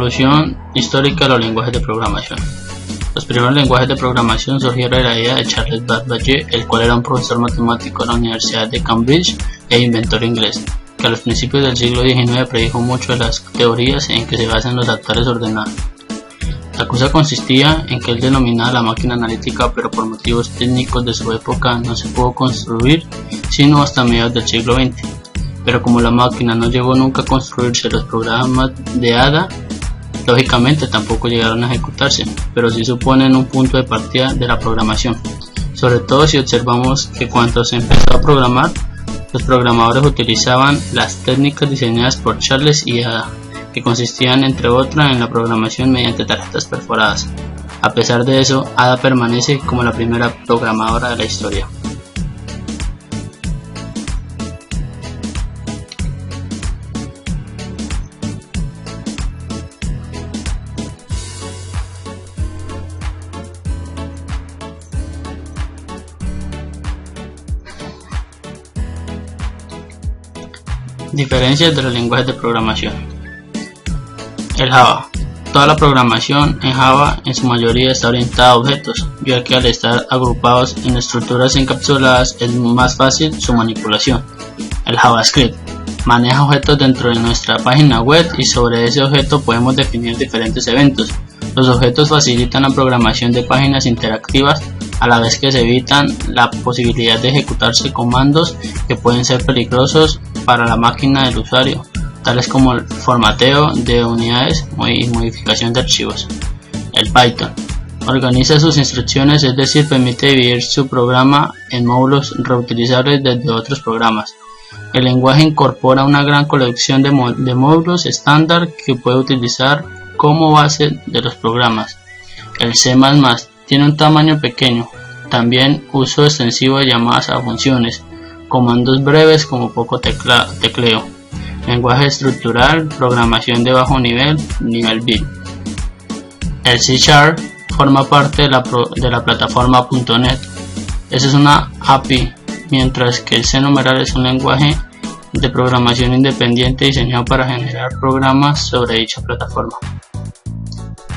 Evolución histórica de los lenguajes de programación. Los primeros lenguajes de programación surgieron de la idea de Charles Babbage, el cual era un profesor matemático de la Universidad de Cambridge e inventor inglés, que a los principios del siglo XIX predijo mucho de las teorías en que se basan los actuales ordenados. La cosa consistía en que él denominaba la máquina analítica, pero por motivos técnicos de su época no se pudo construir sino hasta mediados del siglo XX. Pero como la máquina no llegó nunca a construirse, los programas de Ada lógicamente tampoco llegaron a ejecutarse, pero sí suponen un punto de partida de la programación, sobre todo si observamos que cuando se empezó a programar, los programadores utilizaban las técnicas diseñadas por Charles y Ada, que consistían entre otras en la programación mediante tarjetas perforadas. A pesar de eso, Ada permanece como la primera programadora de la historia. Diferencias de los lenguajes de programación. El Java. Toda la programación en Java en su mayoría está orientada a objetos, ya que al estar agrupados en estructuras encapsuladas es más fácil su manipulación. El JavaScript maneja objetos dentro de nuestra página web y sobre ese objeto podemos definir diferentes eventos. Los objetos facilitan la programación de páginas interactivas a la vez que se evitan la posibilidad de ejecutarse comandos que pueden ser peligrosos para la máquina del usuario, tales como el formateo de unidades y modificación de archivos. El Python organiza sus instrucciones, es decir, permite dividir su programa en módulos reutilizables desde otros programas. El lenguaje incorpora una gran colección de módulos estándar que puede utilizar como base de los programas. El C++ tiene un tamaño pequeño, también uso extensivo de llamadas a funciones, comandos breves como poco tecleo. Lenguaje estructural, programación de bajo nivel, nivel B. El C# forma parte de la plataforma .NET. Esa es una API, mientras que el C# es un lenguaje de programación independiente diseñado para generar programas sobre dicha plataforma.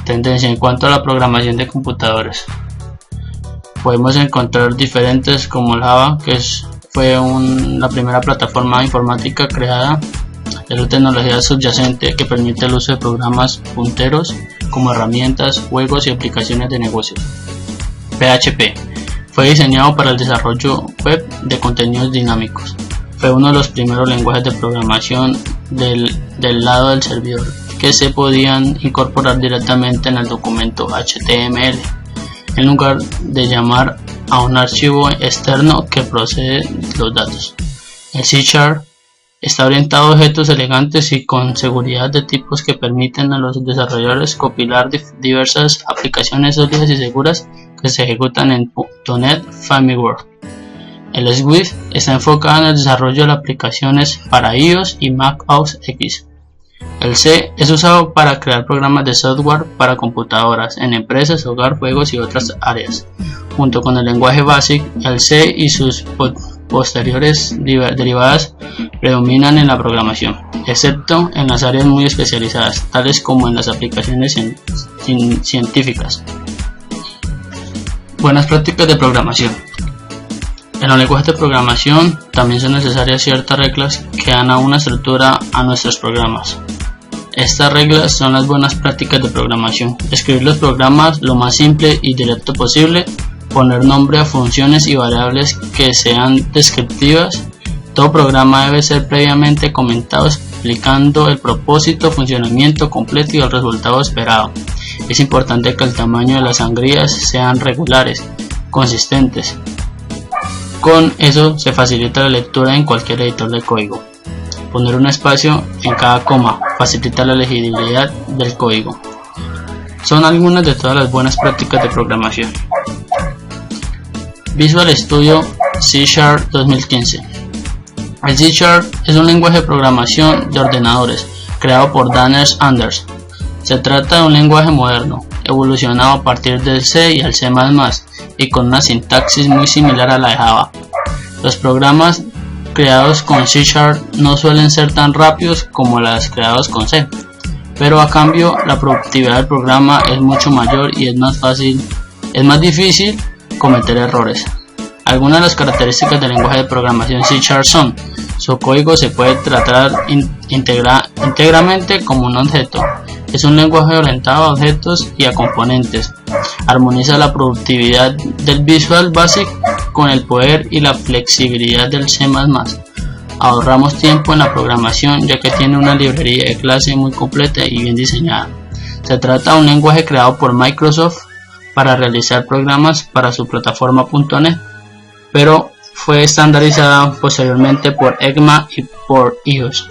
Tendencia en cuanto a la programación de computadores. Podemos encontrar diferentes como el Java, que fue la primera plataforma informática creada. Es la tecnología subyacente que permite el uso de programas punteros como herramientas, juegos y aplicaciones de negocios. PHP fue diseñado para el desarrollo web de contenidos dinámicos. Fue uno de los primeros lenguajes de programación del lado del servidor que se podían incorporar directamente en el documento HTML, en lugar de llamar a un archivo externo que procede los datos. El C# está orientado a objetos elegantes y con seguridad de tipos que permiten a los desarrolladores compilar diversas aplicaciones sólidas y seguras que se ejecutan en .NET Framework. El Swift está enfocado en el desarrollo de aplicaciones para iOS y Mac OS X. El C es usado para crear programas de software para computadoras, en empresas, hogar, juegos y otras áreas. Junto con el lenguaje BASIC, el C y sus posteriores derivadas predominan en la programación, excepto en las áreas muy especializadas, tales como en las aplicaciones científicas. Buenas prácticas de programación. En los lenguajes de programación también son necesarias ciertas reglas que dan una estructura a nuestros programas. Estas reglas son las buenas prácticas de programación: escribir los programas lo más simple y directo posible, poner nombre a funciones y variables que sean descriptivas. Todo programa debe ser previamente comentado explicando el propósito, funcionamiento completo y el resultado esperado. Es importante que el tamaño de las sangrías sean regulares, consistentes. Con eso se facilita la lectura en cualquier editor de código. Poner un espacio en cada coma facilita la legibilidad del código. Son algunas de todas las buenas prácticas de programación. Visual Studio C# 2015. El C# es un lenguaje de programación de ordenadores creado por Dan Anders. Se trata de un lenguaje moderno, evolucionado a partir del C y el C++, y con una sintaxis muy similar a la de Java. Los programas creados con C# no suelen ser tan rápidos como los creados con C. pero a cambio la productividad del programa es mucho mayor y es más difícil cometer errores. Algunas de las características del lenguaje de programación C# son: su código se puede tratar íntegramente como un objeto. Es un lenguaje orientado a objetos y a componentes. Armoniza la productividad del Visual Basic con el poder y la flexibilidad del C++. Ahorramos tiempo en la programación ya que tiene una librería de clase muy completa y bien diseñada. Se trata de un lenguaje creado por Microsoft para realizar programas para su plataforma .NET, pero fue estandarizada posteriormente por ECMA y por ISO.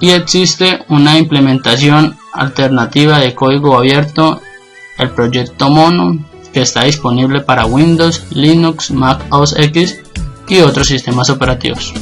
Y existe una implementación alternativa de código abierto, el proyecto Mono, que está disponible para Windows, Linux, Mac OS X y otros sistemas operativos.